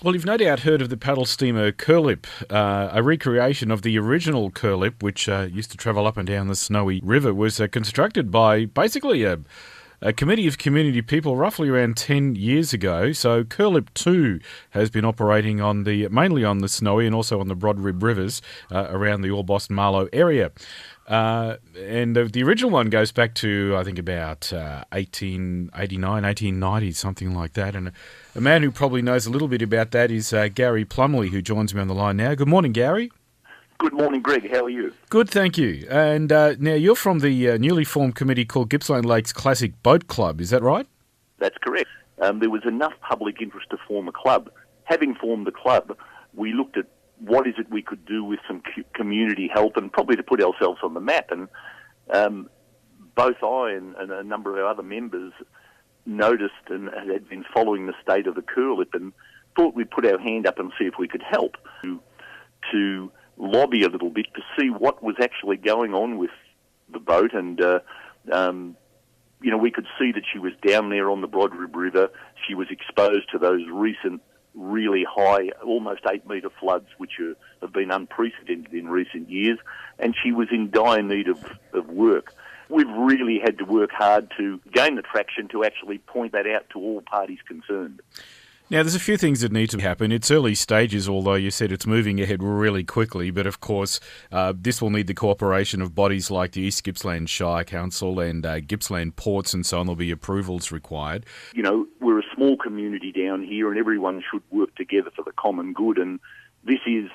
Well, you've no doubt heard of the Paddle Steamer Curlip, a recreation of the original Curlip, which used to travel up and down the Snowy River, was constructed by basically a committee of community people roughly around 10 years ago. So Curlip 2 has been operating mainly on the Snowy and also on the Broad Rib Rivers around the Orbost Marlow area. And the original one goes back to, I think, about 1889, 1890, something like that. And a man who probably knows a little bit about that is Gary Plumley, who joins me on the line now. Good morning, Gary. Good morning, Greg. How are you? Good, thank you. And now you're from the newly formed committee called Gippsland Lakes Classic Boat Club, is that right? That's correct. There was enough public interest to form a club. Having formed the club, we looked at what is it we could do with some community help and probably to put ourselves on the map. And both I and a number of our other members noticed and had been following the state of the Curlip and thought we'd put our hand up and see if we could help to lobby a little bit to see what was actually going on with the boat. And, we could see that she was down there on the Broad Rib River. She was exposed to those recent really high, almost 8-metre floods, which have been unprecedented in recent years, and she was in dire need of work. We've really had to work hard to gain the traction to actually point that out to all parties concerned. Now, there's a few things that need to happen. It's early stages, although you said it's moving ahead really quickly. But, of course, this will need the cooperation of bodies like the East Gippsland Shire Council and Gippsland Ports and so on. There'll be approvals required. We're a small community down here and everyone should work together for the common good. And this is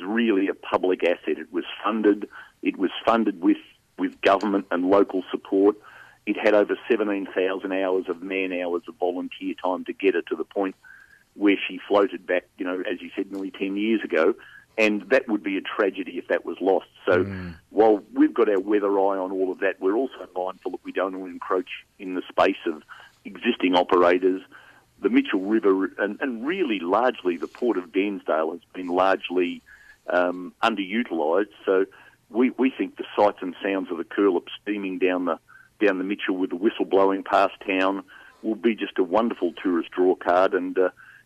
really a public asset. It was funded with government and local support. It had over 17,000 hours of man-hours of volunteer time to get her to the point where she floated back, as you said, nearly 10 years ago. And that would be a tragedy if that was lost. So while we've got our weather eye on all of that, we're also mindful that we don't want to encroach in the space of existing operators. The Mitchell River and really largely the Port of Dansdale has been largely underutilised. So we think the sights and sounds of the Curlip steaming down the Mitchell with the whistle blowing past town will be just a wonderful tourist draw card, and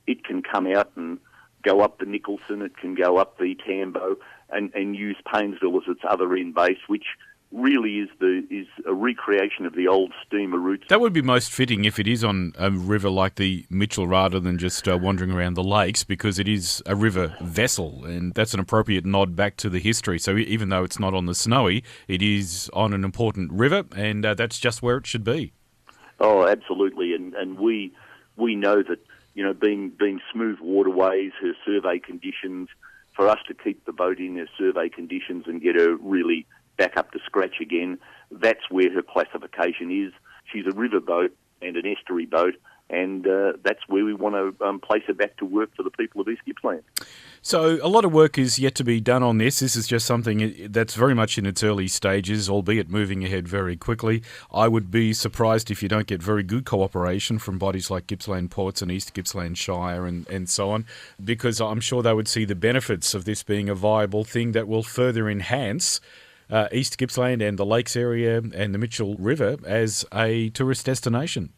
it can come out and go up the Nicholson, it can go up the Tambo and use Paynesville as its other end base, which really is a recreation of the old steamer routes. That would be most fitting if it is on a river like the Mitchell rather than just wandering around the lakes, because it is a river vessel, and that's an appropriate nod back to the history. So even though it's not on the Snowy, it is on an important river, and that's just where it should be. Oh, absolutely, and we know that being smooth waterways, her survey conditions, for us to keep the boat in her survey conditions and get her really back up to scratch again, that's where her classification is. She's a river boat and an estuary boat, and that's where we want to place her back to work for the people of East Gippsland. So a lot of work is yet to be done on this. This is just something that's very much in its early stages, albeit moving ahead very quickly. I would be surprised if you don't get very good cooperation from bodies like Gippsland Ports and East Gippsland Shire and so on, because I'm sure they would see the benefits of this being a viable thing that will further enhance East Gippsland and the Lakes area and the Mitchell River as a tourist destination.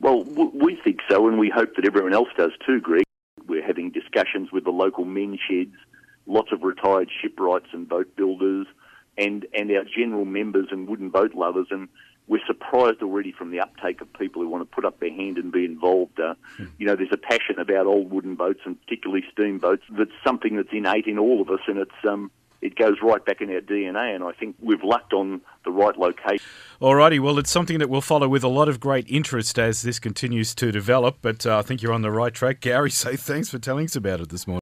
Well, we think so, and we hope that everyone else does too, Greg. We're having discussions with the local men's sheds, lots of retired shipwrights and boat builders, and our general members and wooden boat lovers, and we're surprised already from the uptake of people who want to put up their hand and be involved. There's a passion about old wooden boats, and particularly steamboats. That's something that's innate in all of us, and it goes right back in our DNA, and I think we've lucked on the right location. Alrighty, well, it's something that we'll follow with a lot of great interest as this continues to develop, but I think you're on the right track, Gary, so thanks for telling us about it this morning.